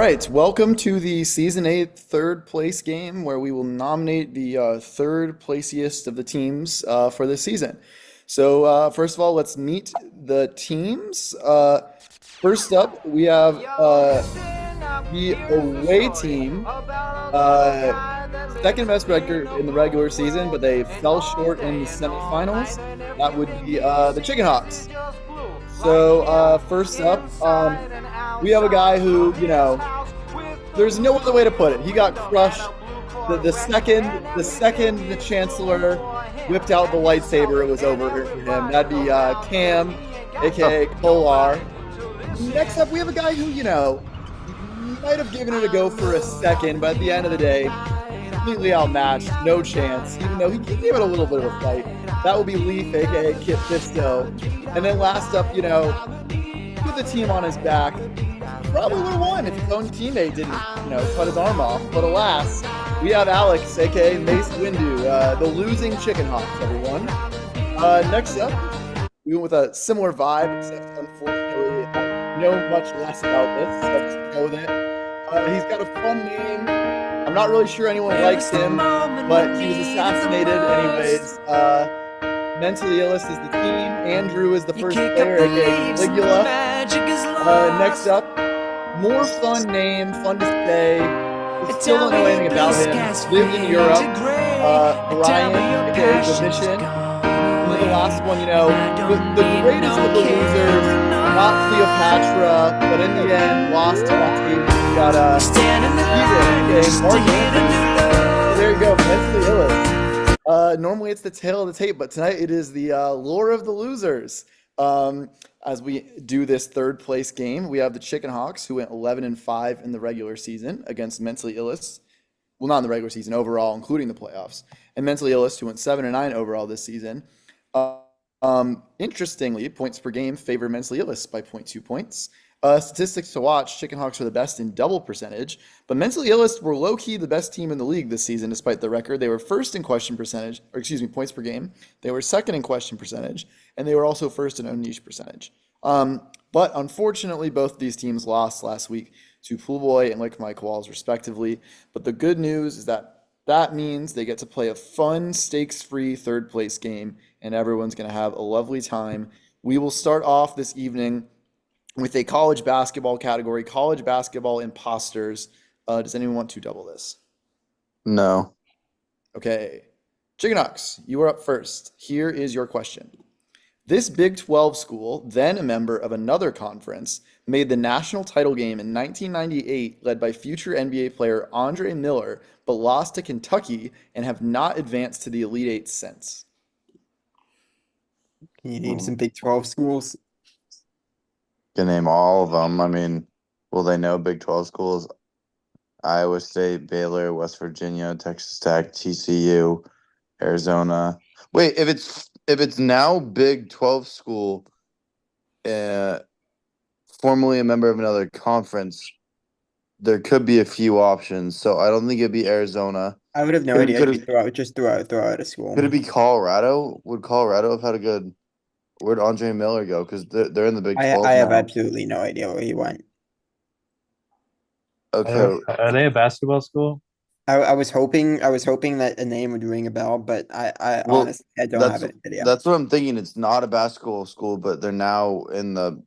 right, welcome to the Season 8 third place game where we will nominate the third placiest of the teams for this season. So, first of all, let's meet the teams. First up, we have the away team, second best record in the regular season, but they fell short in the semifinals. That would be the Chickenhawks. So, first up, we have a guy who, there's no other way to put it. He got crushed. The second the Chancellor whipped out the lightsaber, it was over for him. That'd be Cam, aka Kolar. Next up, we have a guy who, might have given it a go for a second, but at the end of the day, completely outmatched, no chance, even though he gave it a little bit of a fight. That would be Leaf, aka Kit Fisto. And then last up, with the team on his back, probably would have won if his own teammate didn't, cut his arm off. But alas, we have Alex, aka Mace Windu, the losing Chickenhawks, everyone. Next up, we went with a similar vibe, except unfortunately, I know much less about this, so I'll just go with it. He's got a fun name. I'm not really sure anyone likes him, but he was assassinated anyways. Mentally Illest is the team. Andrew is the first player, aka Caligula. Next up, more fun name, fun to say. We still don't know anything about him. Lived in Europe. Brian, aka The Mission. And then the last one, the greatest of the losers, not Cleopatra, but in the end, lost to Octavian. We got there you go, Mentally Illest. Normally it's the tail of the tape, but tonight it is the lore of the losers. As we do this third place game, we have the Chickenhawks, who went 11-5 in the regular season against Mentally Illest. Well, not in the regular season, overall, including the playoffs. And Mentally Illest, who went 7-9 overall this season. Interestingly, points per game favor Mentally Illest by 0.2 points. Statistics to watch, Chickenhawks are the best in double percentage, but Mentally Illest were low-key the best team in the league this season despite the record. They were first in points per game. They were second in question percentage, and they were also first in own niche percentage. But unfortunately, both of these teams lost last week to Pool Boy and Lick Mike Walls respectively. But the good news is that means they get to play a fun, stakes-free third place game, and everyone's going to have a lovely time. We will start off this evening with a college basketball category, college basketball imposters. Does anyone want to double this? No. Okay. Chickenhawks, you are up first. Here is your question. This Big 12 school, then a member of another conference, made the national title game in 1998, led by future NBA player Andre Miller, but lost to Kentucky and have not advanced to the Elite Eight since. Can you name some Big 12 schools? Can name all of them. I mean, will they know Big 12 schools? Iowa State, Baylor, West Virginia, Texas Tech, TCU, Arizona. Wait, if it's now Big 12 school, formerly a member of another conference, there could be a few options. So I don't think it'd be Arizona. I would have no idea. Just throw out a school. Could it be Colorado? Would Colorado have had a good? Where'd Andre Miller go? Because they're in the Big 12 I have now. absolutely no idea where he went. Okay. Are they a basketball school? I was hoping that a name would ring a bell, but I Well, honestly don't have it. That's what I'm thinking. It's not a basketball school, but they're now in the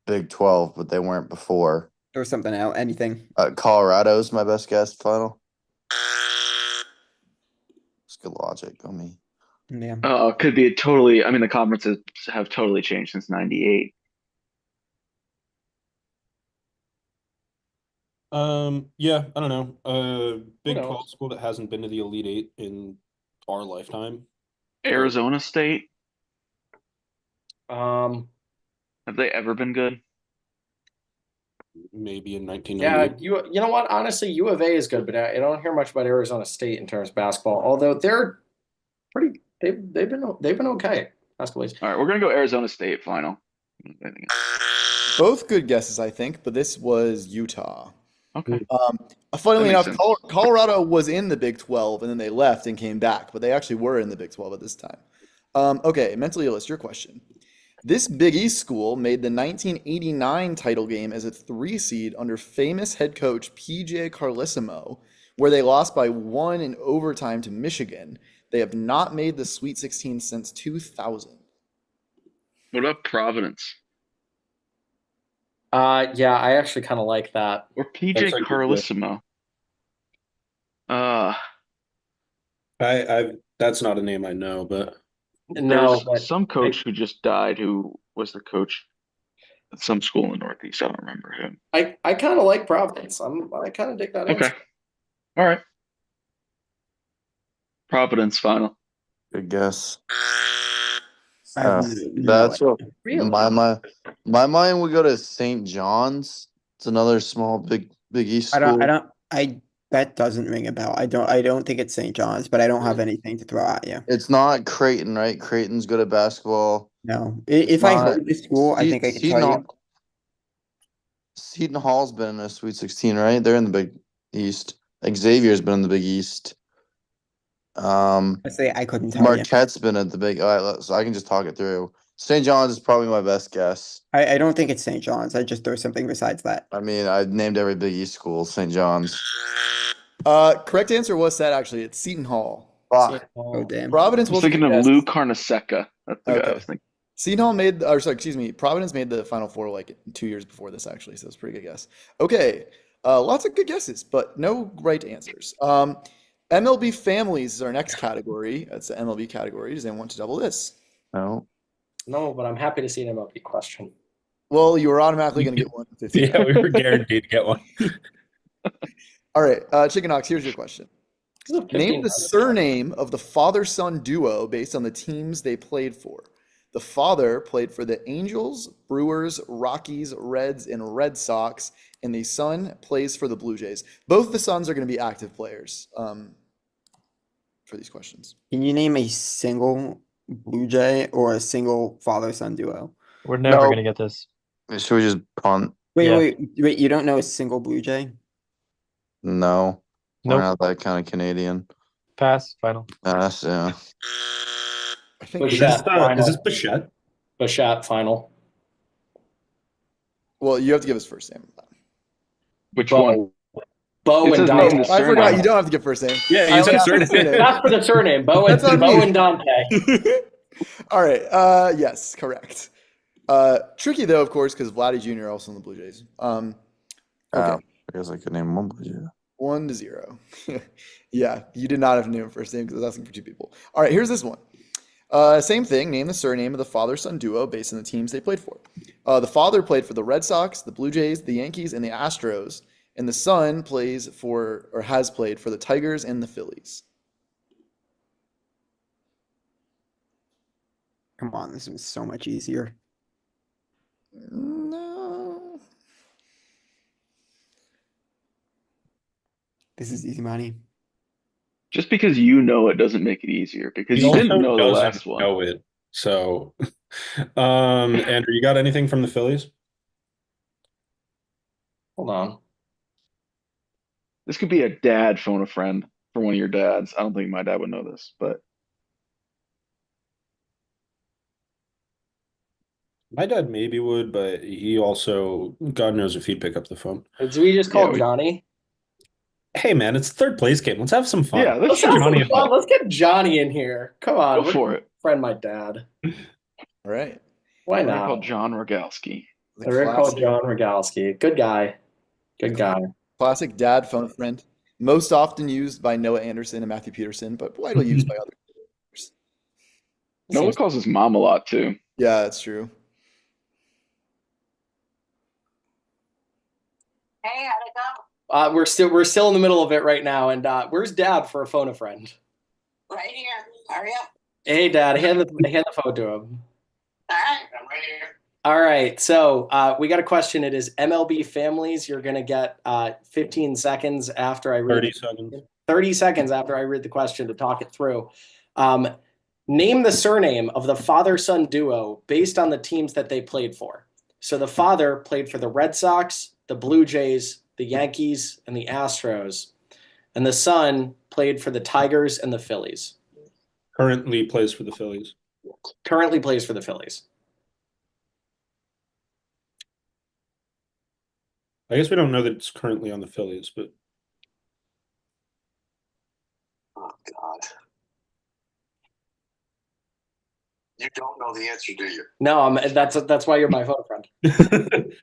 Big 12, but they weren't before. Throw something out, anything. Colorado's my best guess. Final. It's good logic. Go me. Yeah. Could be the conferences have totally changed since '98. Yeah, I don't know. Big 12 school that hasn't been to the Elite Eight in our lifetime. Arizona State. Um, Have they ever been good? Maybe in yeah, 1998. you know what? Honestly, U of A is good, but I don't hear much about Arizona State in terms of basketball. Although they're pretty, they've been okay basketball. All right, we're gonna go Arizona State final. Both good guesses, I think, but this was Utah. Okay. Funnily That enough, makes sense. Colorado was in the Big 12 and then they left and came back, but they actually were in the Big 12 at this time. Okay, Mentally Illest, your question. This Big East school made the 1989 title game as a 3 seed under famous head coach PJ Carlesimo, where they lost by 1 in overtime to Michigan. They have not made the Sweet 16 since 2000. What about Providence Yeah, I actually kind of like that. or That's PJ a good Carlesimo? That's not a name I know, but No, There's but some coach who just died who was the coach at some school in the Northeast. I don't remember him. I kind of like Providence. I kind of dig that Okay. answer. All right. Providence final. Good guess. I have Oh, no that's what Really? my mind would go to St. John's. It's another small Big East school. That doesn't ring a bell. I don't think it's St. John's, but I don't have anything to throw at you. It's not Creighton, right? Creighton's good at basketball. No. If I heard this school, I think I could tell you. Seton Hall's been in a Sweet 16, right? They're in the Big East. Xavier's been in the Big East. I say I couldn't tell you. Marquette's been at the Big. All right, so I can just talk it through. St. John's is probably my best guess. I don't think it's St. John's. I just throw something besides that. I mean, I named every Big East school St. John's. Correct answer was said actually. It's Seton Hall. Fuck. Oh damn. Providence I was was a thinking good of guess. Lou Carnesecca. That's the guy I Okay. was thinking. Seton Hall made, or sorry, excuse me, Providence made the Final Four like 2 years before this actually, so it's a pretty good guess. Okay, lots of good guesses, but no right answers. MLB families is our next category. That's the MLB category. Does anyone want to double this? No. No, but I'm happy to see an MLB question. Well, you were automatically going to get one. 15. yeah, we were guaranteed to get one. All right, Chickenhawks, here's your question. This is a Name the 1500. surname of the father-son duo based on the teams they played for. The father played for the Angels, Brewers, Rockies, Reds, and Red Sox, and the son plays for the Blue Jays. Both the sons are going to be active players for these questions. Can you name a single Blue Jay or a single father-son duo? We're never No. gonna get this. Should we just punt? Yeah. Wait, you don't know a single Blue Jay? No. We're Nope. not that kind of Canadian. Pass. Final. Yeah. I think Which Is we- this, that final. is this Bichette? Bichette final. well, you have to give us first name. Which one? Bo It and says Dante. name the I forgot surname. you don't have to give first name. Yeah, I you only said asked for surname. That's for the surname. Bo That's on Bo me. and Dante. All right. Yes, correct. Tricky though, of course, because Vladdy Jr. also in the Blue Jays. Okay. I guess I could name one Blue Jay. 1-0. Yeah, you did not have to name a first name because I was asking for two people. All right, here's this one. Same thing. Name the surname of the father-son duo based on the teams they played for. The father played for the Red Sox, the Blue Jays, the Yankees, and the Astros, and the son plays for or has played for the Tigers and the Phillies. Come on, this was so much easier. No. This is easy money. Just because you know it doesn't make it easier because He you didn't also know the doesn't last one. know it. So, Andrew, you got anything from the Phillies? Hold on. This could be a dad phone a friend for one of your dads. I don't think my dad would know this, but My dad maybe would, but he also, God knows if he'd pick up the phone. Do we just call Yeah, we- Johnny? Hey, man, it's third place game. Let's have some fun. yeah, Let's let's have Johnny some fun. in. Let's get Johnny in here. Come on. go we're for it. Friend my dad. All right. Why We're gonna not? call John Rogalski. The We're gonna call classic- John Rogalski. Good guy. Good guy. Classic dad phone friend. Most often used by Noah Anderson and Matthew Peterson, but widely used by others. Noah Seems- calls his mom a lot too. Yeah, that's true. Hey, how'd it go? We're still in the middle of it right now. And where's Dad for a phone a friend? Right here. Hurry up. Hey, Dad, hand the phone to him. All right, I'm right here. All right, so we got a question. It is MLB families. You're gonna get 15 seconds after I read 30 seconds. 30 seconds after I read the question to talk it through. Name the surname of the father-son duo based on the teams that they played for. So the father played for the Red Sox, the Blue Jays, the Yankees, and the Astros, and the son played for the Tigers and the Phillies. Currently plays for the Phillies. Currently plays for the Phillies. I guess we don't know that it's currently on the Phillies, but Oh God. You don't know the answer, do you? No, that's why you're my photo friend.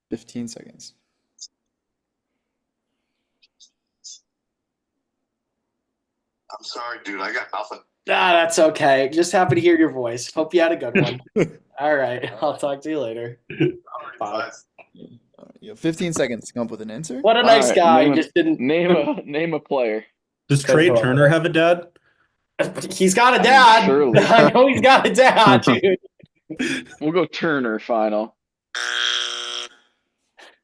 15 seconds. I'm sorry, dude. I got nothing. That's okay. Just happy to hear your voice. Hope you had a good one. All right. I'll talk to you later. Bye. You have 15 seconds to come up with an answer. What a nice All right, guy. name a- Just didn't. Name a player. does Trey That's Turner have a dad? He's got a dad. Surely. I know he's got a dad, dude. We'll go Turner final.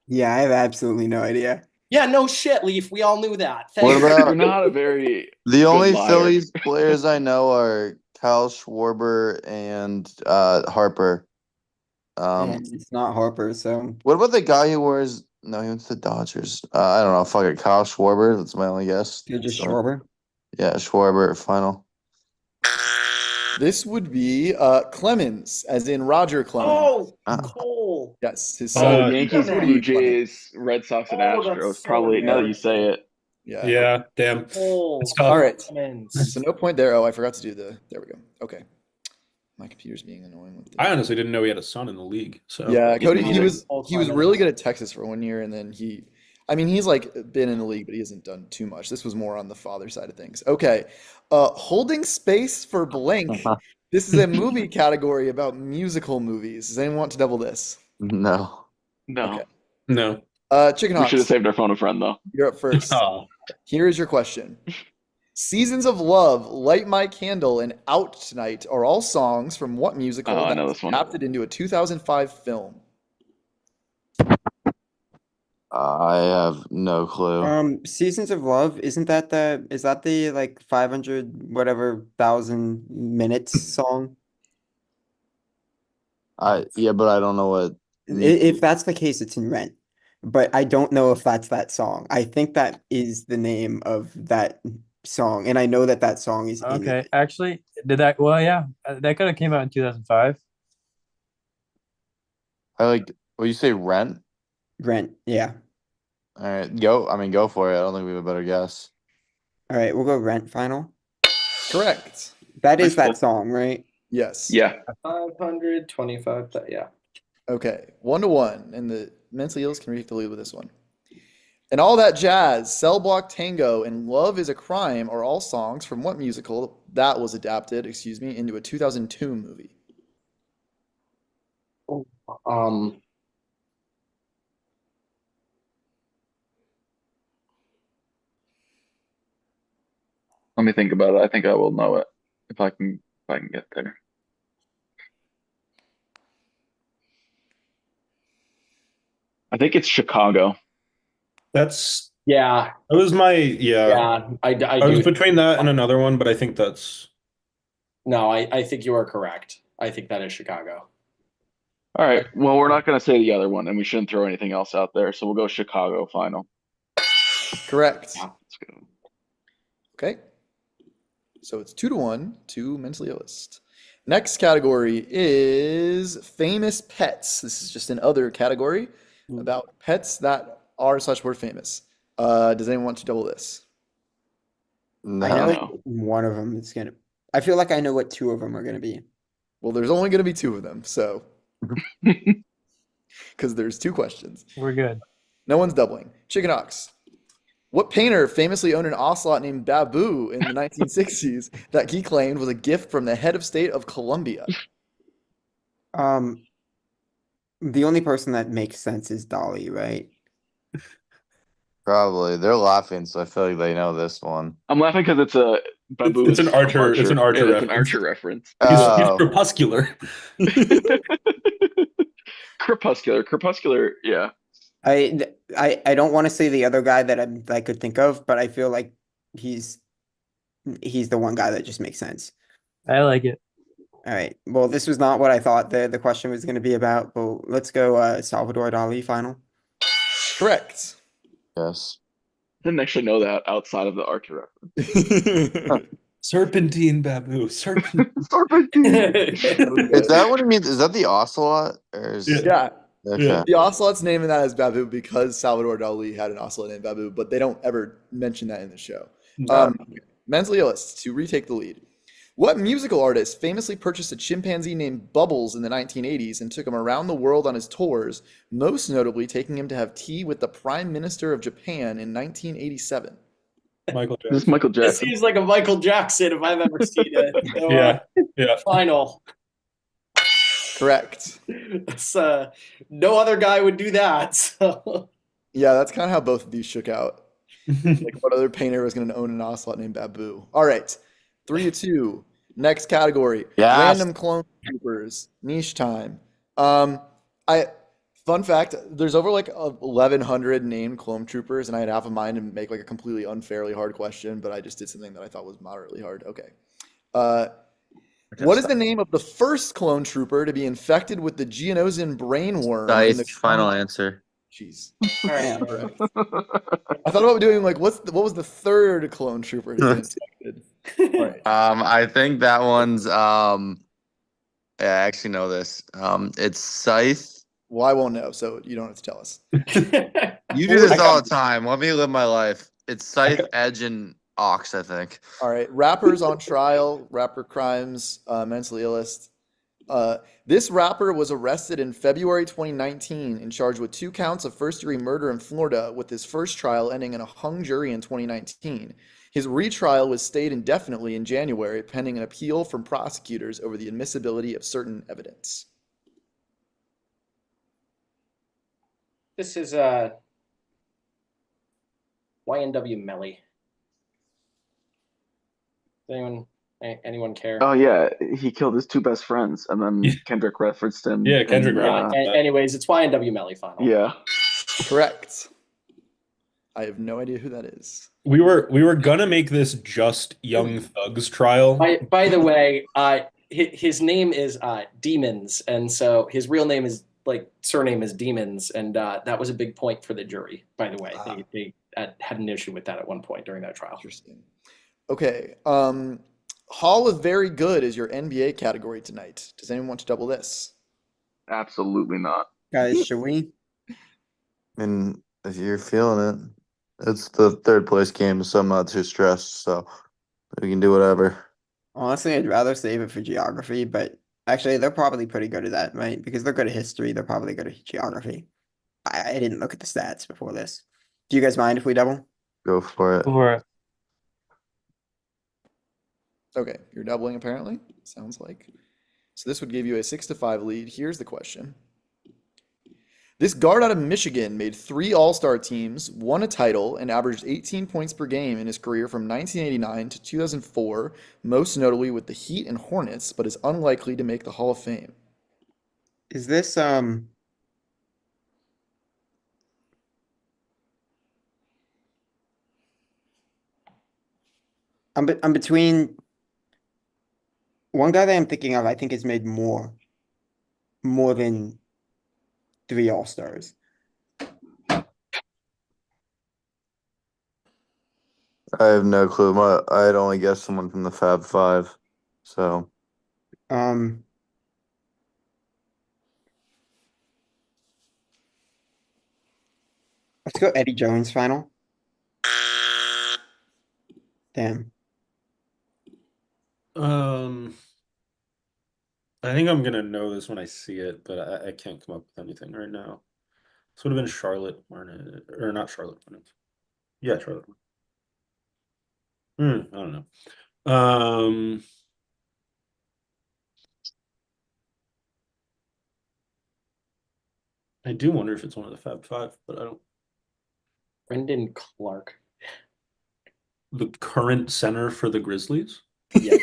Yeah, I have absolutely no idea. Yeah, no shit, Leaf. We all knew that. What Thanks. about You're not a very the only liar. Phillies players I know are Kyle Schwarber and Harper. And it's not Harper, so What about the guy who wears? No, he went to the Dodgers. I don't know. Fuck it, Kyle Schwarber. That's my only guess. you're just So, Schwarber. Yeah, Schwarber final. This would be Clemens, as in Roger Clemens. Oh, Ah. Cole. Yes, his Oh, son. Yankees, damn it. Blue Jays, Red Sox, and Oh, that's Astros. so Probably now that you say embarrassing. it. Yeah. Yeah, damn. Cole. It's tough. All right. Clemens. So no point there. Oh, I forgot to do the. There we go. Okay. My computer's being annoying with I honestly didn't know he had a son in the league. So Yeah, Cody. He was Cole really Clemens. good at Texas for 1 year, and then he's like been in the league, but he hasn't done too much. This was more on the father side of things. Okay, holding space for blank. This is a movie category about musical movies. Does anyone want to double this? No. No, Okay. no. Chicken we should have Hawks, saved our phone a friend though. you're up first. Oh, Here is your question. Seasons of Love, Light My Candle, and Out Tonight are all songs from what musical Oh, I that know was this one. adapted into a 2005 film? I have no clue. Seasons of Love, is that the like 500 whatever thousand minutes song? Yeah, but I don't know what. If that's the case, it's in Rent. But I don't know if that's that song. I think that is the name of that song, and I know that song is in Okay, it. actually, did that? Well, yeah, that could have came out in 2005. What you say, Rent? Rent, yeah. All right, go. I mean, go for it. I don't think we have a better guess. All right, we'll go Rent final. Correct. That is Nice that song, right? Yes. Yeah. 525. Yeah. Okay. 1-1, and the mentally ills can retake the lead with this one. And All That Jazz, Cell Block Tango, and Love Is a Crime are all songs from what musical that was adapted, into a 2002 movie? Let me think about it. I think I will know it if I can get there. I think it's Chicago. that's Yeah. that was my Yeah. I was do. between that and another one, but I think that's No, I think you are correct. I think that is Chicago. All right. Well, we're not going to say the other one, and we shouldn't throw anything else out there. So we'll go Chicago final. Correct. Yeah. Let's go. Okay. So it's 2-1 to mentally illest. Next category is famous pets. This is just another category about pets that are / were famous. Does anyone want to double this? I know No. one of them is gonna. I feel like I know what two of them are gonna be. Well, there's only going to be 2 of them, so because there's 2 questions. We're good. No one's doubling. Chickenhawks. What painter famously owned an ocelot named Babu in the 1960s that he claimed was a gift from the head of state of Colombia? The only person that makes sense is Dolly, right? Probably. They're laughing, so I feel like they know this one. I'm laughing because it's a Babu. It's an Archer. It's an Archer Yeah, it's an reference. Archer reference. he's Oh, crepuscular. Crepuscular. Yeah. I don't want to say the other guy that I could think of, but I feel like he's the one guy that just makes sense. I like it. All right. Well, this was not what I thought the question was going to be about, but let's go Salvador Dali final. Correct. yes. Didn't actually know that outside of the Archer reference. Serpentine Babu. Serpentine. Serpentine. Is that what it means? Is that the ocelot? Or is Yeah. okay? Yeah. The ocelot's naming that as Babu because Salvador Dali had an ocelot named Babu, but they don't ever mention that in the show. Mentally Illest, to retake the lead. What musical artist famously purchased a chimpanzee named Bubbles in the 1980s and took him around the world on his tours, most notably taking him to have tea with the Prime Minister of Japan in 1987? Michael This is Jackson. Michael It Jackson. seems like a Michael Jackson if I've ever seen it. So, Yeah. final. Correct. It's, no other guy would do that. So. Yeah, that's kind of how both of these shook out. Like, what other painter was going to own an ocelot named Babu? All right, 3-2. Next category: Yes. random clone troopers. Niche time. Fun fact: there's over like 1,100 named clone troopers, and I had half a mind to make like a completely unfairly hard question, but I just did something that I thought was moderately hard. Okay. What is the name of the first clone trooper to be infected with the Geonosian brainworm? In the Final answer. Jeez. All right. I thought about doing like what was the third clone trooper to be infected? All right. I think that one's yeah, I actually know this. It's Scythe. Well, I won't know, so you don't have to tell us. You do this all the time. Let me live my life. It's Scythe, Edge, and Ox, I think. All right. Rappers on trial, rapper crimes, mentally illest. This rapper was arrested in February 2019 and charged with 2 counts of first-degree murder in Florida, with his first trial ending in a hung jury in 2019. His retrial was stayed indefinitely in January, pending an appeal from prosecutors over the admissibility of certain evidence. This is YNW Melly. Does anyone care? Oh yeah, he killed his 2 best friends, and then Kendrick referenced him. Yeah, Kendrick and, Anyways, it's YNW Melly final. Yeah. Correct. I have no idea who that is. We were gonna make this just Young Thug's trial. By the way, his name is Demons, and so his real name is surname is Demons, and that was a big point for the jury. By the way, they had an issue with that at one point during that trial. Interesting. Okay. Hall of Very Good is your NBA category tonight. Does anyone want to double this? Absolutely not. Guys, should we? And if you're feeling it, it's the 3rd place game, so I'm not too stressed. So we can do whatever. Honestly, I'd rather save it for geography, but actually, they're probably pretty good at that, right? Because they're good at history, they're probably good at geography. I didn't look at the stats before this. Do you guys mind if we double? Go for it. For it. Okay, you're doubling apparently, sounds like. So this would give you a 6-5 lead. Here's the question. This guard out of Michigan made 3 All-Star teams, won a title, and averaged 18 points per game in his career from 1989 to 2004, most notably with the Heat and Hornets, but is unlikely to make the Hall of Fame. Is this I'm between one guy that I'm thinking of, I think has made more than 3 All-Stars. I have no clue. I'd only guess someone from the Fab Five. So Let's go Eddie Jones final. Damn. I think I'm gonna know this when I see it, but I can't come up with anything right now. This would have been Charlotte Hornets, or not Charlotte Hornets. Yeah, Charlotte. I don't know. I do wonder if it's one of the Fab Five, but I don't. Brendan Clark. The current center for the Grizzlies? Yeah.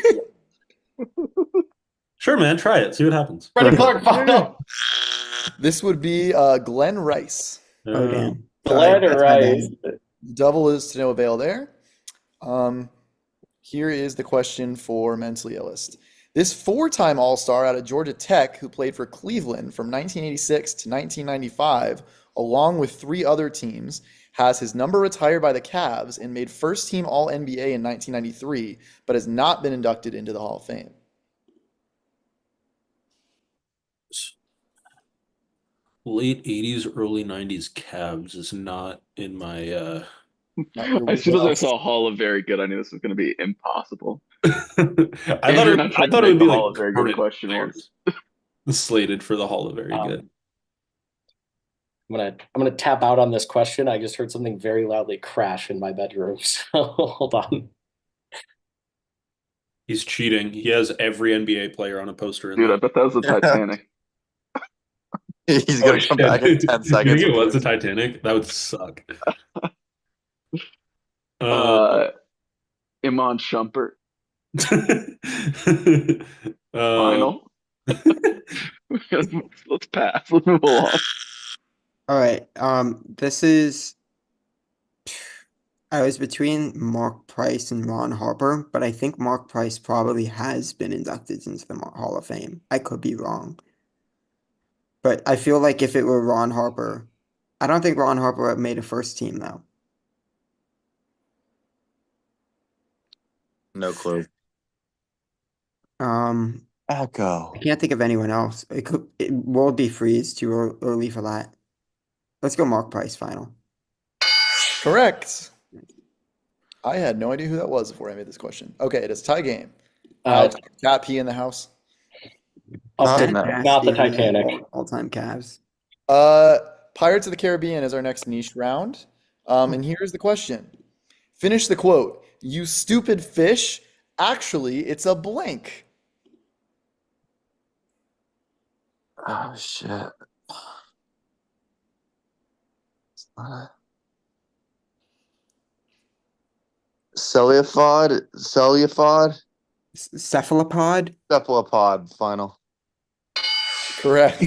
Sure, man. Try it. See what happens. Brendan Clark final. This would be Glenn Rice. Oh, damn. Glenn Sorry, that's my Rice. bad. Double is to no avail there. Here is the question for Mentally Illest. This four-time All-Star out of Georgia Tech who played for Cleveland from 1986 to 1995, along with three other teams, has his number retired by the Cavs and made first-team All-NBA in 1993, but has not been inducted into the Hall of Fame. Late 80s, early 90s Cavs is not in my Not your As soon as I wheelhouse. saw Hall of Very Good, I knew this was going to be impossible. I Andrew and I I tried to thought it make would the be Hall like of Very Good current question players once. slated for the Hall of Very Good. I'm gonna tap out on this question. I just heard something very loudly crash in my bedroom. So hold on. He's cheating. He has every NBA player on a poster in Dude, I there. bet that was the Titanic. He's Oh, gonna come back in shit. 10 You seconds. think it was the Titanic? That would suck. Iman Shumpert, Uh, final. Let's pass. Let's move along. All right. This is. I was between Mark Price and Ron Harper, but I think Mark Price probably has been inducted into the Hall of Fame. I could be wrong. But I feel like if it were Ron Harper, I don't think Ron Harper made a first team though. No clue. I Echo. can't think of anyone else. World be freeze too early for that. Let's go Mark Price final. Correct. I had no idea who that was before I made this question. Okay, it is a tie game. Uh, Cat P in the house. I'll Not take no. not the Titanic. All-time Cavs. Pirates of the Caribbean is our next niche round. And here's the question. Finish the quote. You stupid fish. Actually, it's a blank. Oh shit. Cephalopods, Cephalopod? cephalopod, final. Correct.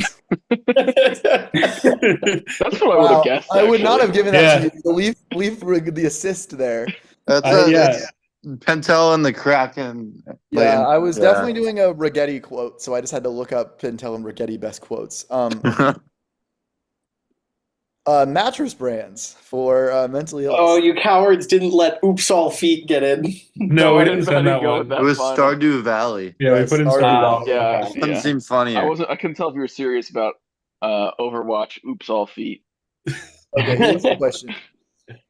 That's what I would Wow, have guessed. I would not have actually. given that Yeah. to you. Leave the assist there. That's yeah. Pentel and the Kraken. Yeah, I was Yeah. definitely doing a Rigetti quote, so I just had to look up Pentel and Rigetti best quotes. Mattress brands for mentally ill. Oh, you cowards didn't let Oops All Feet get in. No, we I didn't send that go one. with that It was final. Stardew Valley. Yeah, we put in Stardew Stardew Valley. Valley. Yeah, Doesn't yeah. seem funnier. I couldn't tell if you were serious about Overwatch. Oops, all feet. Okay, here's the question.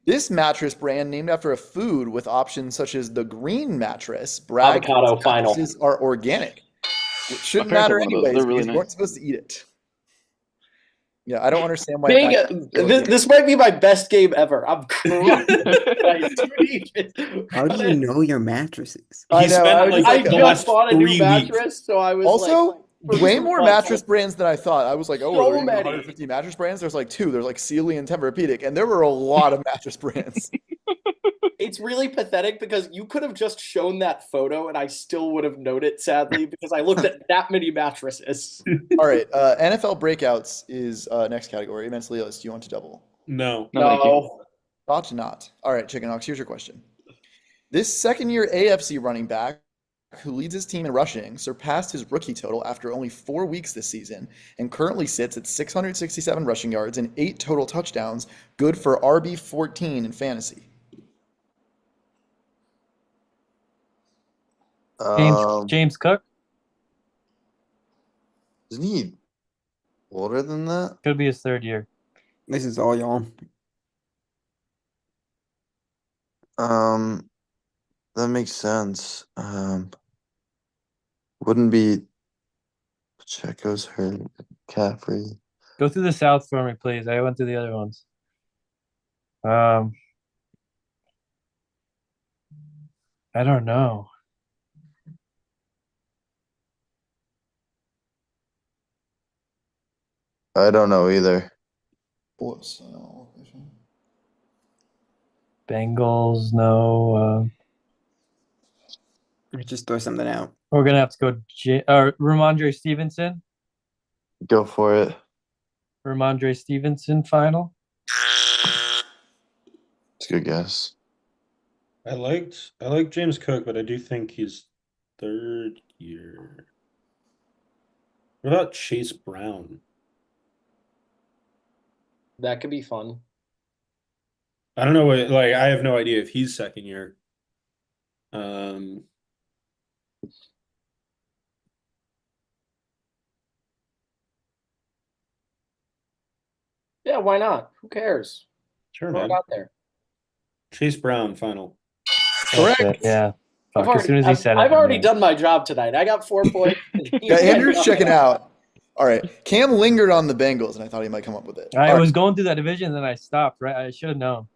This mattress brand named after a food with options such as the green mattress, bragged Avocado its final. mattresses are organic. It shouldn't My parents matter have one of those. anyways They're really because you weren't nice. supposed to eat it. Yeah, I don't understand why. Dang that- it. This might be my best game ever. I'm crying. How do you know your mattresses? I He know, spent I was like just I like, the just last bought a new 3 weeks. mattress, so I was Also, like, way more months. mattress brands than I thought. I was like, oh, So are there many. 150 mattress brands? There's like 2. There's like Sealy and Tempur-Pedic, and there were a lot of mattress brands. It's really pathetic because you could have just shown that photo and I still would have known it, sadly, because I looked at that many mattresses. All right, NFL breakouts is next category. Mentally Illest, do you want to double? No. No, thank you. No. Thought not. All right, Chickenhawks, here's your question. This second-year AFC running back who leads his team in rushing surpassed his rookie total after only 4 weeks this season and currently sits at 667 rushing yards and 8 total touchdowns, good for RB14 in fantasy. James Cook Isn't he older than that? could be his third year. This is all y'all. That makes sense. Wouldn't be Pacheco's hurt. Caffrey. Go through the South for me, please. I went through the other ones. I don't know. I don't know either. Whoops. Bengals, no. Just throw something out. We're gonna have to go. Ramondre Stevenson. Go for it. Ramondre Stevenson final. It's a good guess. I liked James Cook, but I do think he's third year. What about Chase Brown? That could be fun. I don't know what, like, I have no idea if he's second year. Yeah, why not? Who cares? Sure, Throw it man. out there. Chase Brown, final. Correct. That's it, yeah. I've Fuck, as soon already, as he I've, said it, I've I already knew. done my job tonight. I got 4 points. Yeah, Andrew's checking out. All right. Cam lingered on the Bengals, and I thought he might come up with it. I All was right. going through that division, then I stopped. Right, I should have known.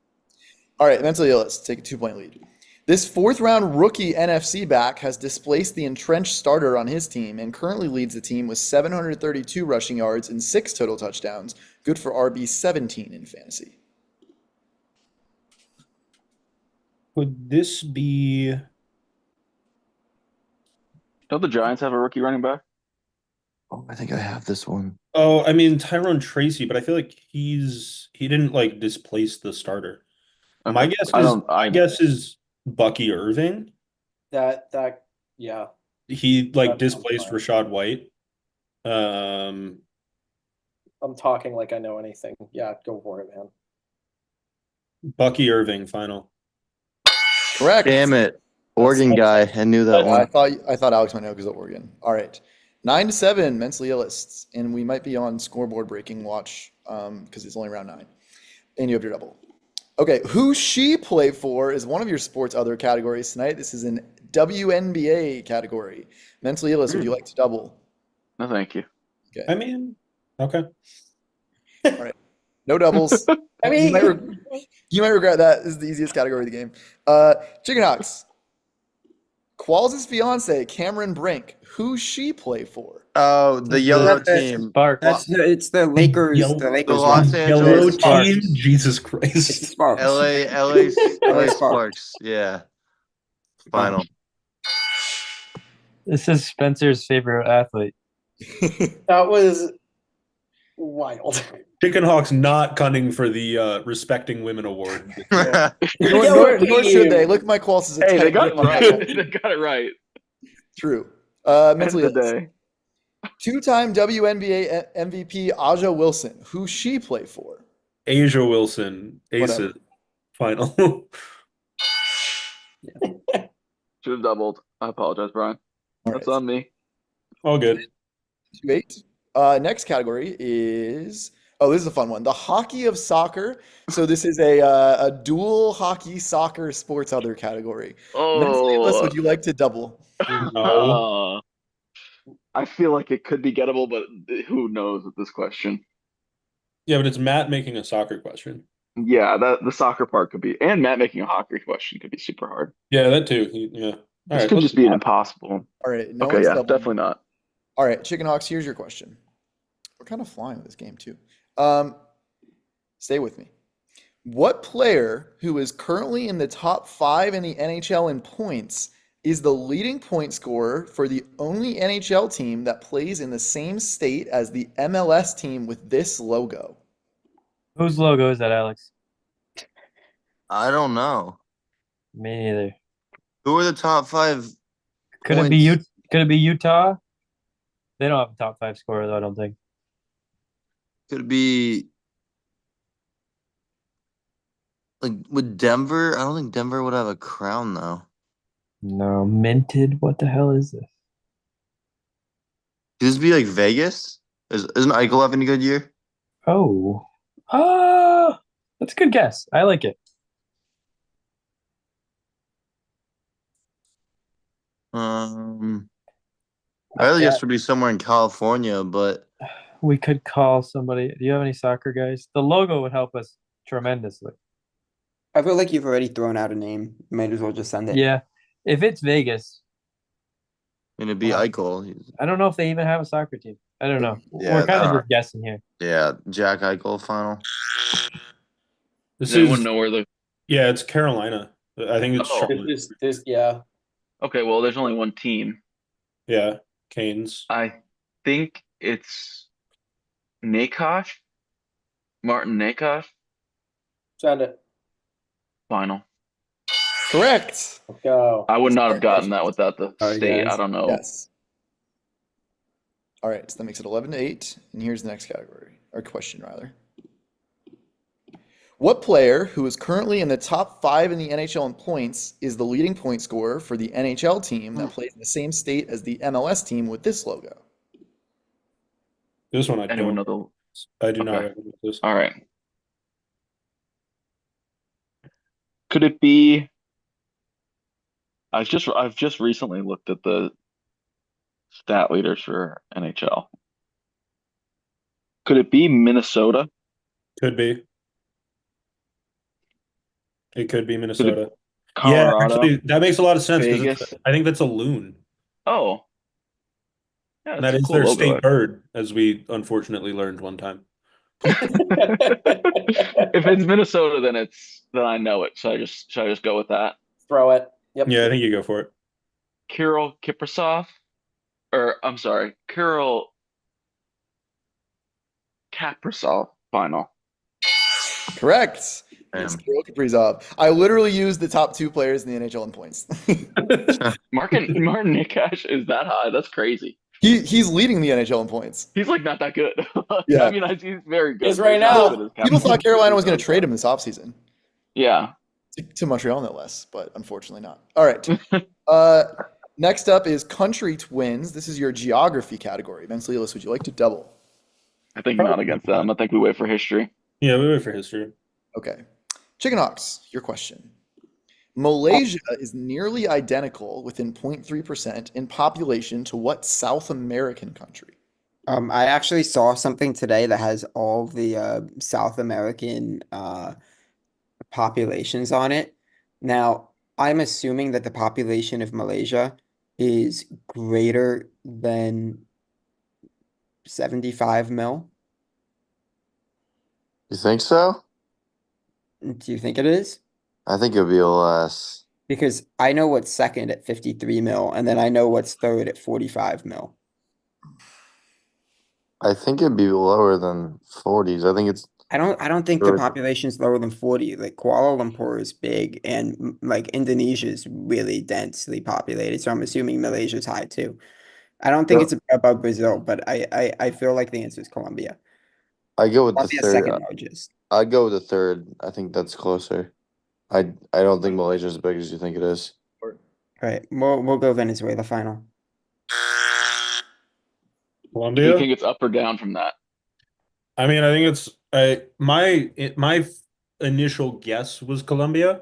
All right, mentally ill. Let's take a 2-point lead. This 4th-round rookie NFC back has displaced the entrenched starter on his team and currently leads the team with 732 rushing yards and 6 total touchdowns. Good for RB17 in fantasy. Would this be Don't the Giants have a rookie running back? Oh, I think I have this one. Oh, I mean Tyrone Tracy, but I feel like he didn't like displace the starter. My Okay. guess is Bucky Irving. Yeah. He like That sounds displaced fine. Rashad White. I'm talking like I know anything. Yeah, go for it, man. Bucky Irving, final. Correct. Damn it. Oregon guy. I knew that I one. thought Alex might know because of Oregon. All right. 9-7, mentally illists. And we might be on scoreboard breaking watch because it's only round 9. And you have your double. Okay, who she play for is one of your sports other categories tonight. This is an WNBA category. Mentally illest, would you like to double? No, thank you. Okay. I mean, okay. All right. No doubles. I mean, You might regret that. This is the easiest category of the game. Chickenhawks. Qualls' fiance, Cameron Brink. Who she play for? Oh, the yellow That's it. team. Spark. It's the Lakers. Yellow- The Lakers The Los one. Yellow Angeles team, Sparks. Jesus It's Christ. Sparks. LA Sparks. Sparks. Yeah. Final. This is Spencer's favorite athlete. that was wild. Chickenhawks not gunning for the respecting women award. Nor should they. Look, Mike Qualls is a Hey, they 10 got it on that right. one. They got it right. True. End Mentally of the illest. day. 2-time WNBA MVP Aja Wilson. Who she play for? Asia Wilson, Aces, Whatever. final. Should have doubled. I apologize, Brian. All That's right. on me. All good. 2-8. Next category is this is a fun one. The hockey of soccer. So this is a dual hockey soccer sports other category. Mentally illest, would you like to double? No. I feel like it could be gettable, but who knows with this question? Yeah, but it's Matt making a soccer question. Yeah, the soccer part could be, and Matt making a hockey question could be super hard. Yeah, that too. Yeah. All This right. could let's just do be that. impossible. All right. No Okay, one's yeah, doubling. definitely not. All right, Chickenhawks, here's your question. We're kind of flying with this game too. Stay with me. What player who is currently in the top 5 in the NHL in points is the leading point scorer for the only NHL team that plays in the same state as the MLS team with this logo? Whose logo is that, Alex? I don't know. Me neither. Who are the top 5? Could it be Could it be Utah? They don't have a top 5 scorer though, I don't think. Could it be like with Denver? I don't think Denver would have a crown though. No, minted. What the hell is this? Could this be like Vegas? Isn't Eichel having a good year? Oh, that's a good guess. I like it. I really guess would be somewhere in California, but We could call somebody. Do you have any soccer guys? The logo would help us tremendously. I feel like you've already thrown out a name. You might as well just send it. Yeah, if it's Vegas, it'd be Eichel. I don't know if they even have a soccer team. I don't know. Yeah, We're kind of that- just guessing here. Yeah, Jack Eichel final. This Does anyone is know where the? yeah, it's Carolina. I think it's Oh. Charlotte. Yeah. Okay, well, there's only one team. Yeah, Canes. I think it's Nakash, Martin Nakash. Send it. Final. Correct. Let's go. I would not have Smart gotten question. that without the Sorry, state. guys. I don't know. Yes. All right, so that makes it 11-8, and here's the next category, or question rather. What player who is currently in the top 5 in the NHL in points is the leading point scorer for the NHL team that plays in the same state as the MLS team with this logo? This one I Anyone don't. know I do not Okay. recognize this. All right. Could it be? I've just recently looked at the stat leaders for NHL. Could it be Minnesota? Could be. It could be Could it Minnesota. Colorado? Yeah, actually, that makes a lot of sense because Vegas? I think that's a loon. Oh. Yeah, And that's that a is cool their logo, state bird, as we unfortunately learned one time. If it's Minnesota, then I know it. Should I just go with that? Throw it. Yep. Yeah, I think you go for it. Kirill Kaprizov, or I'm sorry, Kirill Kaprizov final. Correct. Damn. It's Kirill Kaprizov. I literally used the top 2 players in the NHL in points. Martin Nikash is that high? That's crazy. He's leading the NHL in points. He's like not that good. Yeah. I mean, he's very good. He's but right not now. as good as People thought Kaprizov. Carolina was going to trade him this offseason. Yeah. To Montreal, no less, but unfortunately not. All right. Next up is country twins. This is your geography category. Mentally Illest, would you like to double? I think not against them. I think we wait for history. Yeah, we wait for history. Okay. Chickenhawks, your question. Malaysia is nearly identical within 0.3% in population to what South American country? I actually saw something today that has all the South American populations on it. Now, I'm assuming that the population of Malaysia is greater than 75 mil. You think so? Do you think it is? I think it'll be less. Because I know what's second at 53 mil, and then I know what's third at 45 mil. I think it'd be lower than 40s. I think it's I don't think the Sure. population's lower than 40. Like Kuala Lumpur is big and like Indonesia is really densely populated. So I'm assuming Malaysia's high too. I don't think Yep. it's above Brazil, but I feel like the answer is Colombia. I go with the Colombia's third. second largest. I'd go with the third. I think that's closer. I don't think Malaysia's as big as you think it is. All right, we'll go Venezuela final. Do you Colombia? think it's up or down from that? I mean, I think it's my initial guess was Colombia.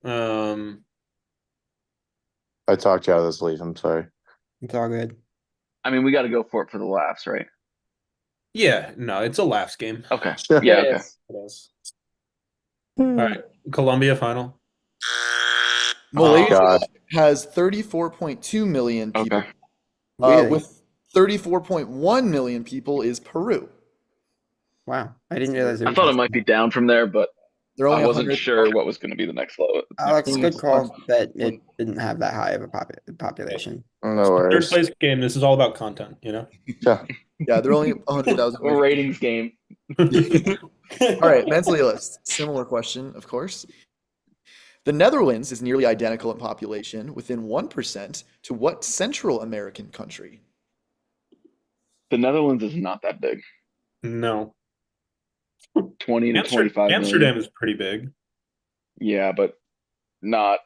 I talked you out of this lead. I'm sorry. It's all good. I mean, we got to go for it for the laughs, right? Yeah, no, it's a laughs game. Okay. Sure. Yeah. It Okay. is. It is. All right, Colombia final. Malaysia God. has 34.2 million people. Okay. Really? With 34.1 million people is Peru. Wow, I didn't realize. I thought it might be down from there, but They're only I wasn't 100 sure what was going to be the next low. Alex, good call Mm. that it didn't have that high of a population. No Third worries. place game. This is all about content, you know. Yeah. Yeah, they're only 100,000. A ratings game. All right, mentally Illest. Similar question, of course. The Netherlands is nearly identical in population, within 1%, to what Central American country? The Netherlands is not that big. No, 20 to 25 Amsterdam million. is pretty big. Yeah, but not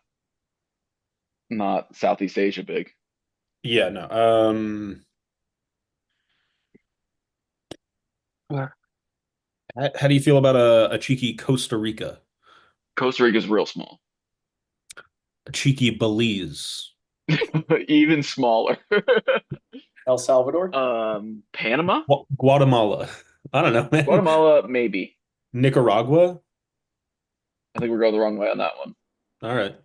Southeast Asia big. Yeah, no. How do you feel about a cheeky Costa Rica? Costa Rica's real small. A cheeky Belize? Even smaller. El Salvador. Panama? Guatemala? I don't know, man. Guatemala, maybe. Nicaragua? I think we're going the wrong way on that one. All right.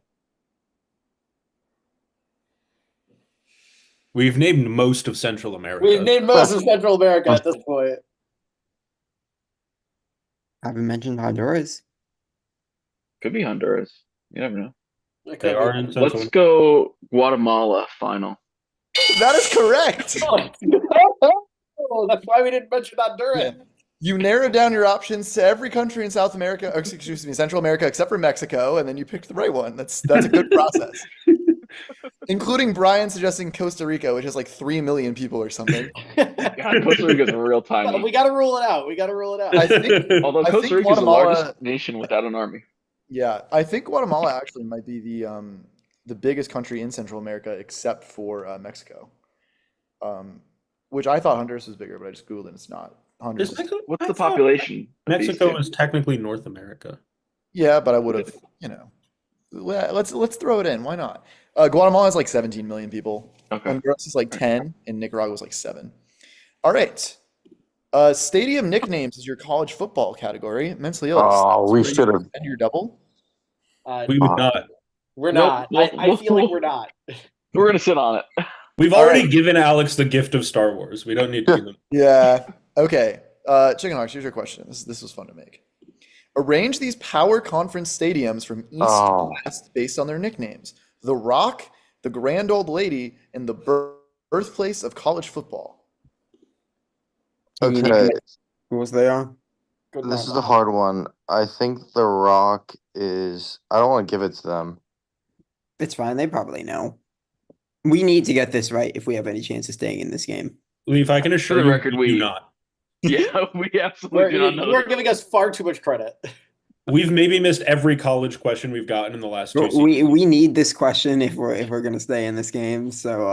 We've named most of Central America. We've named most of Central America at this point. I haven't mentioned Honduras. Could be Honduras. You never know. It They could are be. in Central. Let's go Guatemala final. That is correct. Oh, that's why we didn't mention Honduras. You narrowed down your options to every country in South America, or excuse me, Central America, except for Mexico, and then you picked the right one. That's a good process. Including Brian suggesting Costa Rica, which has like 3 million people or something. God, Costa Rica's real tiny. We got to rule it out. We got to rule it out. I think, Although I Costa think Rica is the largest Guatemala. nation without an army. Yeah, I think Guatemala actually might be the biggest country in Central America, except for Mexico. Which I thought Honduras was bigger, but I just googled and it's not. Honduras. What's the population? of these Mexico two? is technically North America. Yeah, but I would have, let's throw it in. Why not? Guatemala has like 17 million people. Okay. Honduras is like 10, and Nicaragua is like 7. All right. Stadium nicknames is your college football category. Mentally ill. Oh, we should have. And your double. We would not. We're Nope. not. I feel like we're not. We're gonna sit on it. We've All already right. given Alex the gift of Star Wars. We don't need to give him. Yeah. Okay. Chickenhawks, here's your question. This was fun to make. Arrange these power conference stadiums from east to west based on their nicknames: The Rock, the Grand Old Lady, and the birthplace of college football. Okay, Rules they are. Good this one. is a hard one. I think The Rock is. I don't want to give it to them. It's fine. They probably know. We need to get this right if we have any chance of staying in this game. Leaf, I can assure For the you, record, we do we- not. Yeah, we absolutely do not know. You're giving us far too much credit. We've maybe missed every college question we've gotten in the last 2 seasons. We need this question if we're gonna stay in this game. So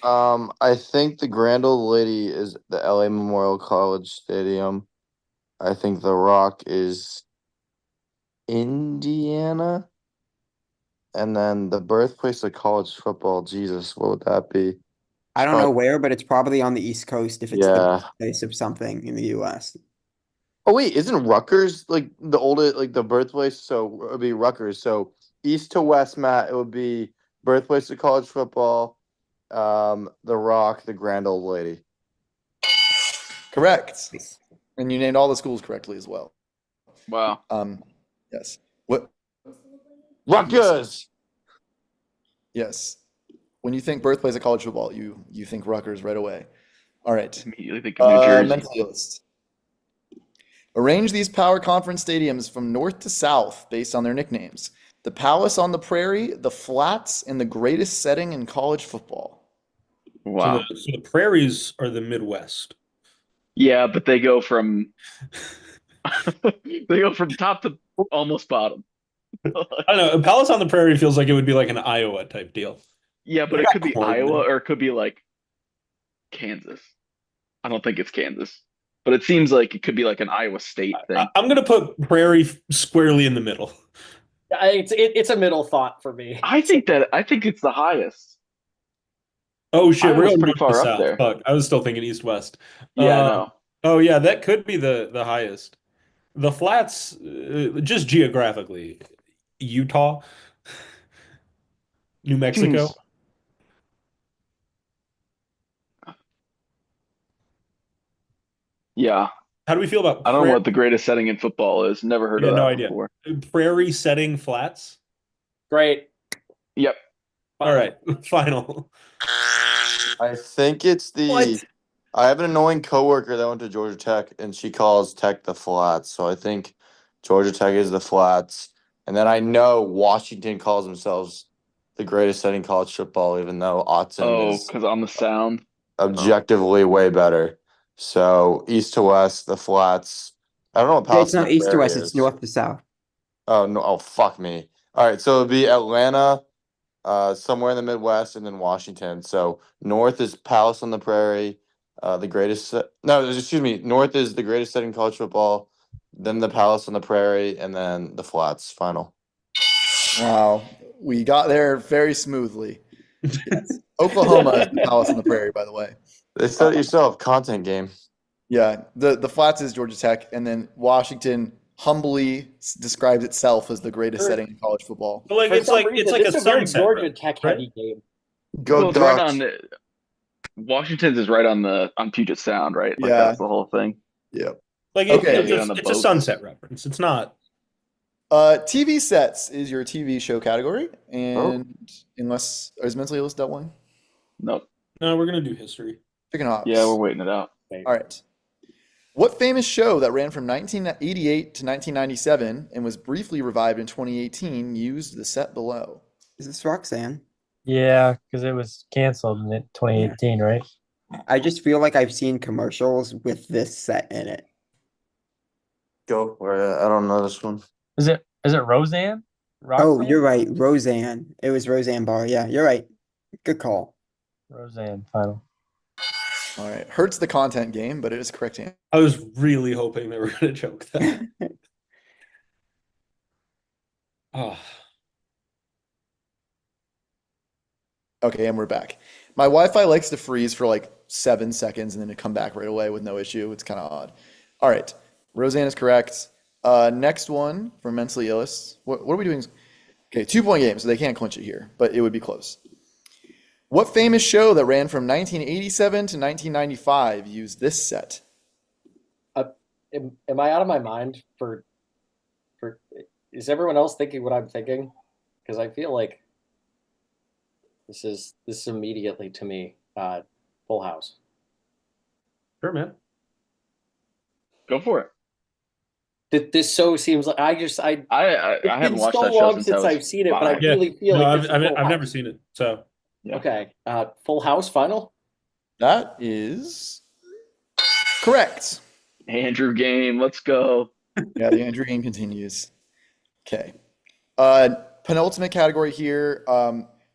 I think the Grand Old Lady is the LA Memorial College Stadium. I think The Rock is Indiana. And then the birthplace of college football, Jesus, what would that be? I don't know where, but it's probably on the East Coast if it's Yeah. the place of something in the US. Oh wait, isn't Rutgers like the oldest, like the birthplace? So it would be Rutgers. So east to west, Matt, it would be birthplace of college football, The Rock, the Grand Old Lady. Correct. And you named all the schools correctly as well. Wow. Yes. What? Rutgers. Yes. When you think birthplace of college football, you think Rutgers right away. All right. Immediately think of New Jersey. Mentally Illest. Arrange these power conference stadiums from north to south based on their nicknames: the Palace on the Prairie, the Flats, and the greatest setting in college football. Wow. So the prairies are the Midwest. Yeah, but they go from top to almost bottom. I don't know. Palace on the Prairie feels like it would be like an Iowa type deal. Yeah, but They it got could be corn Iowa there. or it could be like Kansas. I don't think it's Kansas, but it seems like it could be like an Iowa State thing. I'm going to put Prairie squarely in the middle. It's a middle thought for me. I think it's the highest. Oh shit, we're Iowa's going pretty north to far up south. there. Fuck, I was still thinking east-west. Yeah, I know. Oh yeah, that could be the highest. The Flats, just geographically, Utah, New Mexico. Seems- Yeah, How do we feel about I don't know what the greatest setting in football is. Never heard Yeah, of that no idea. before. Prairie setting Flats? Great. Yep. All right, final. I think it's the. What? I have an annoying coworker that went to Georgia Tech, and she calls Tech the Flats. So I think Georgia Tech is the Flats, and then I know Washington calls themselves the greatest setting college football, even though Autzen Oh, is because on the sound. objectively way better. So east to west, the Flats. I don't know what It's Palace not on the east to Prairie west, it's is. north to south. Oh no! Oh fuck me! All right, so it'd be Atlanta, somewhere in the Midwest, and then Washington. So north is Palace on the Prairie, the greatest. No, excuse me. North is the greatest setting college football. Then the Palace on the Prairie, and then the Flats. Final. Wow. We got there very smoothly. Yes. Oklahoma is the Palace on the Prairie, by the way. They said it yourself. Content game. Yeah. The Flats is Georgia Tech, and then Washington humbly describes itself as the greatest setting in college football. But like For it's some like reason, a this is a very sunset. Georgia right? Tech right? heavy game. Go Well, it's right Ducks. on Washington's is right on Puget Sound, right? Like Yeah. that's the whole thing. Yep. Like Okay. it's, Yeah, on the it's a boats. sunset reference. It's not. TV sets is your TV show category, and unless is mentally illest that one? Nope. No, we're gonna do history. Chickenhawks. Yeah, we're waiting it out. All right. What famous show that ran from 1988 to 1997 and was briefly revived in 2018 used the set below? Is this Roxanne? Yeah, because it was canceled in 2018, right? I just feel like I've seen commercials with this set in it. Go for it. I don't know this one. Is it Roseanne? Oh, Roxanne? you're right. Roseanne. It was Roseanne Barr. Yeah, you're right. Good call. Roseanne final. All right. Hurts the content game, but it is correct answer. I was really hoping they were going to joke that. Oh, Okay, and we're back. My Wi-Fi likes to freeze for like 7 seconds and then to come back right away with no issue. It's kind of odd. All right. Roseanne is correct. Next one from Mentally Illest. What are we doing? Okay, 2-point game, so they can't clinch it here, but it would be close. What famous show that ran from 1987 to 1995 used this set? Am I out of my mind for is everyone else thinking what I'm thinking? Because I feel like this is immediately to me Full House. sure, man. Go for it. This so seems like I I it's haven't been watched so that show long since since I was I've seen it, but I 5. Yeah. really feel No, like this is I've Full never House. seen it. So Yeah. Okay, Full House final. That is correct. Andrew game. Let's go. Yeah, the Andrew game continues. Okay. Penultimate category here.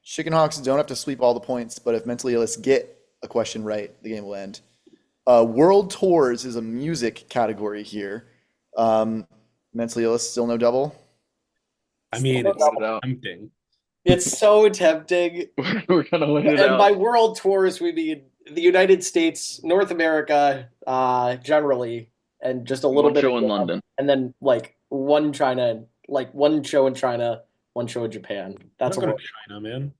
Chickenhawks don't have to sweep all the points, but if Mentally Illest get a question right, the game will end. World Tours is a music category here. Mentally Illest still no double. I mean, Wait it's it out. tempting. It's so tempting. We're gonna wait it And out. by world tours, we mean the United States, North America, generally, and just a little One bit show of in Europe, London. and then like one China, like one show in China, one show in Japan. That's I'm a not world. going to China, man.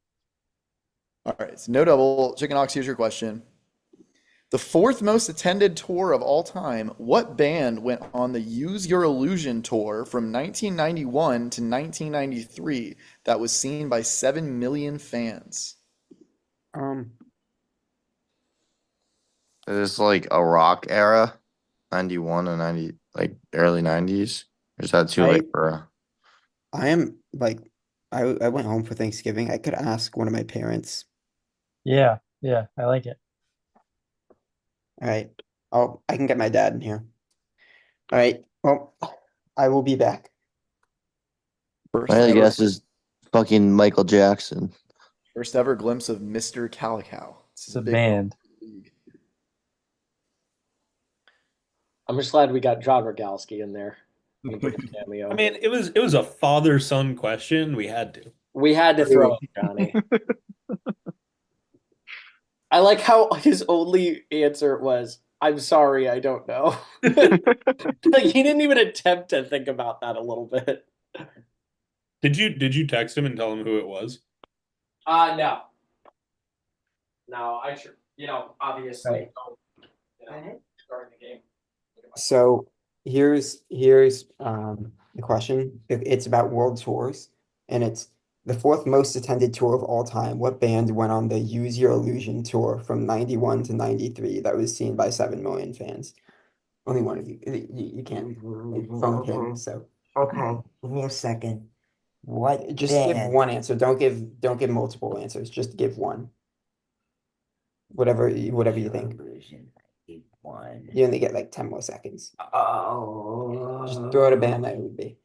All right, so no double. Chickenhawks, here's your question. The fourth most attended tour of all time, what band went on the Use Your Illusion tour from 1991 to 1993 that was seen by 7 million fans? Is this like a rock era? 91 and 90, like early 90s? Or is that too late for I am like, I went home for Thanksgiving. I could ask one of my parents. Yeah, I like it. All right. Oh, I can get my dad in here. All right. Well, I will be back. First My other ever, guess is fucking Michael Jackson. first ever glimpse of Mr. Calicow. This is It's a big band. league. I'm just glad we got John Rogalski in there. On a brief cameo. I mean, it was a father-son question. We had to. We had to throw in Johnny. I like how his only answer was, "I'm sorry, I don't know." Like he didn't even attempt to think about that a little bit. Did you text him and tell him who it was? No. No, I should. Obviously, Right. during the game. So here's the question. It's about world tours, and it's the fourth most attended tour of all time. What band went on the Use Your Illusion tour from 91 to 93 that was seen by 7 million fans? Only one of you. You can't phone him, so Okay, give me a second. What just give band? one answer. Don't give multiple answers. Just give one. Whatever you think. One. You only get like 10 more seconds. Oh. Just throw out a band that it would be.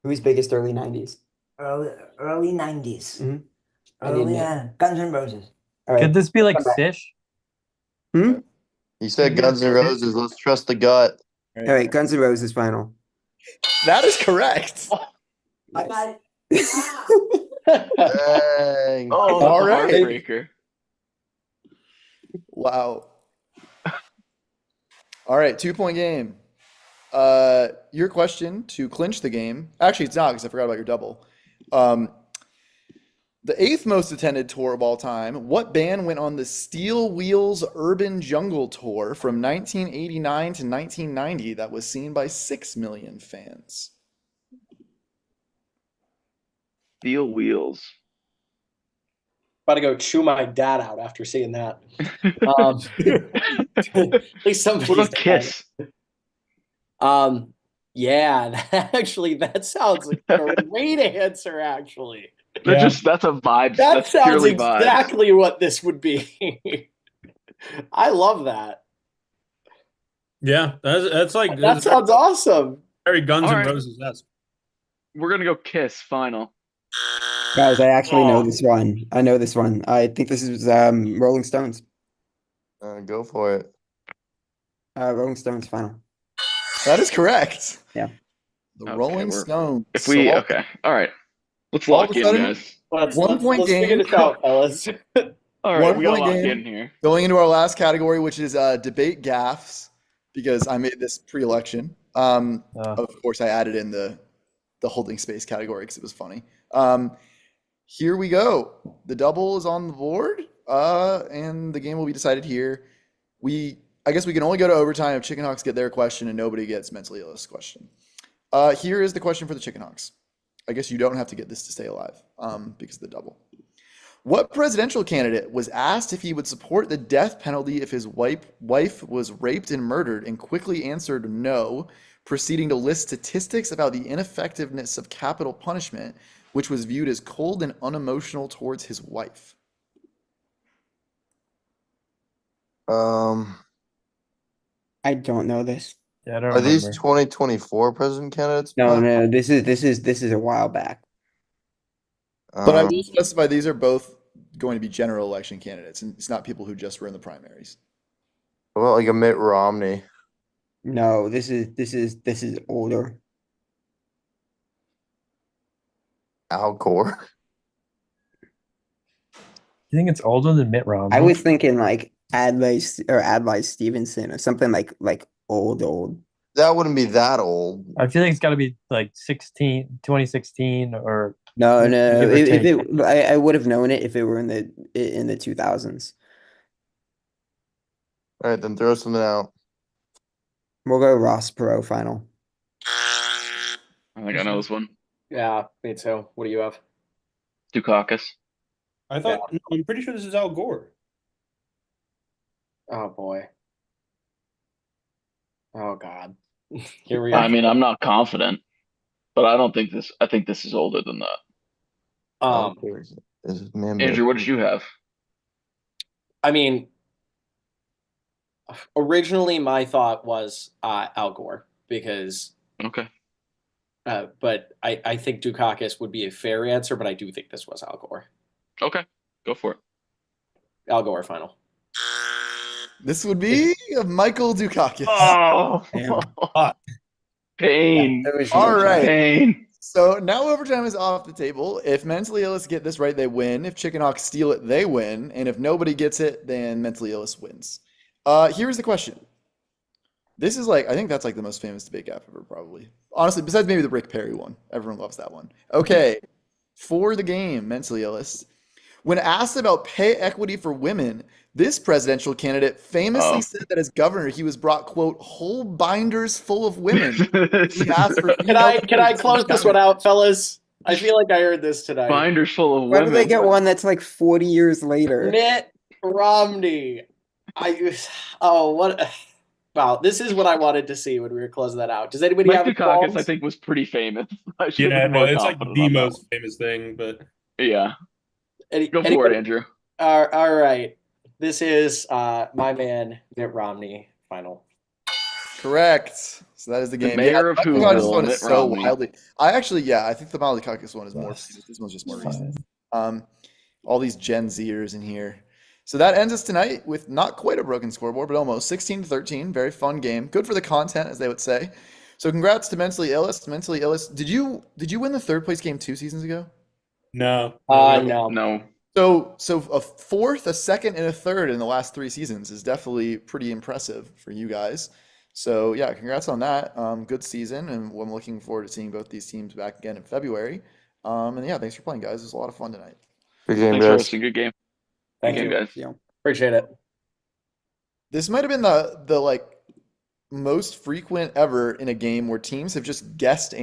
Who's biggest early 90s? Early 90s. Mhm. I didn't Early know. Guns N' Roses. All right. Could this be like come back. Fish? He said Guns N' Roses. Let's trust the gut. All right, Guns N' Roses final. That is correct. I got it. Dang. Oh, that's All a right. heartbreaker. Wow. All right, 2-point game. Your question to clinch the game. Actually, it's not because I forgot about your double. The 8th most attended tour of all time. What band went on the Steel Wheels Urban Jungle Tour from 1989 to 1990 that was seen by 6 million fans? Steel Wheels. About to go chew my dad out after seeing that. At least What somebody's about Kiss? Yeah, that sounds like a great answer, actually. That's a vibes. That That's sounds purely vibes. exactly what this would be. I love that. Yeah, that's like That sounds awesome. very Guns All N' right. Roses-esque. We're gonna go Kiss final. Guys, I actually know Oh. this one. I know this one. I think this is Rolling Stones. Go for it. Rolling Stones final. That is correct. Yeah. The Okay, Rolling we're- Stones. If we So okay, all right. Let's all of lock a in, sudden- guys. Let's 1 point let's figure game. this out, fellas. All right, 1 we gotta point lock game. in here. Going into our last category, which is debate gaffes, because I made this pre-election. Of course, I added in the holding space category because it was funny. Here we go. The double is on the board, and the game will be decided here. I guess we can only go to overtime if Chickenhawks get their question and nobody gets mentally illest question. Here is the question for the Chickenhawks. I guess you don't have to get this to stay alive because of the double. What presidential candidate was asked if he would support the death penalty if his wife was raped and murdered and quickly answered no, proceeding to list statistics about the ineffectiveness of capital punishment, which was viewed as cold and unemotional towards his wife? I don't know this. Yeah, I don't Are these remember. 2024 president candidates? No, Pat? no, this is a while back. But I Um, will specify these are both going to be general election candidates, and it's not people who just were in the primaries. what about like a Mitt Romney? No, this is older. Al Gore? You think it's older than Mitt Romney? I was thinking like Adlai Stevenson or something like old. That wouldn't be that old. I feel like it's got to be like 2016 or No, Give or if take. I would have known it if it were in the 2000s. All right, then throw something out. We'll go Ross Perot final. I think I know this one. Yeah, me too. What do you have? Dukakis. I thought I'm pretty sure this is Al Gore. Oh boy. Oh God. Here we I are. mean, I'm not confident, but I don't think this. I think this is older than that. Um, Is man Andrew, what did you have? I mean, originally my thought was Al Gore because, Okay. but I think Dukakis would be a fair answer, but I do think this was Al Gore. Okay. Go for it. Al Gore final. This would be Michael Dukakis. Oh, Damn. pain. There was All no right. Pain. So now overtime is off the table. If mentally illest get this right, they win. If Chickenhawks steal it, they win. And if nobody gets it, then mentally illest wins. Here's the question. This is I think that's the most famous debate gaff ever, probably. Honestly, besides maybe the Rick Perry one. Everyone loves that one. Okay. For the game, mentally illest. When asked about pay equity for women, this presidential candidate famously said that as governor, he was brought, quote, whole binders full of women. He asked for Can I close this one out, fellas? I feel like I heard this tonight. Binders full of Why women. do they get one that's like 40 years later? Mitt Romney. Wow, this is what I wanted to see when we were closing that out. Does anybody Mike have Dukakis, qualms? I think, was pretty famous. I should Yeah, have been more no, it's confident the on that most famous thing, but one. Yeah. Go for Anybody- it, Andrew. All right. This is my man, Mitt Romney, final. Correct. So that is the The game. mayor of I think this Whoville, one Mitt is so Romney. wildly. I think the Molly Dukakis one is more. Yes. This one's just more Fine. recent. All these Gen Zers in here. So that ends us tonight with not quite a broken scoreboard, but almost 16-13. Very fun game. Good for the content, as they would say. So congrats to Mentally Illest. Mentally Illest. Did you win the third place game 2 seasons ago? no. No. No. So a fourth, a second, and a third in the last 3 seasons is definitely pretty impressive for you guys. So yeah, congrats on that. Good season, and I'm looking forward to seeing both these teams back again in February. And yeah, thanks for playing, guys. It was a lot of fun tonight. Good game, Thanks for guys. hosting. Good game. Thank Good you. game, guys. Yeah. Appreciate it. This might have been the most frequent ever in a game where teams have just guessed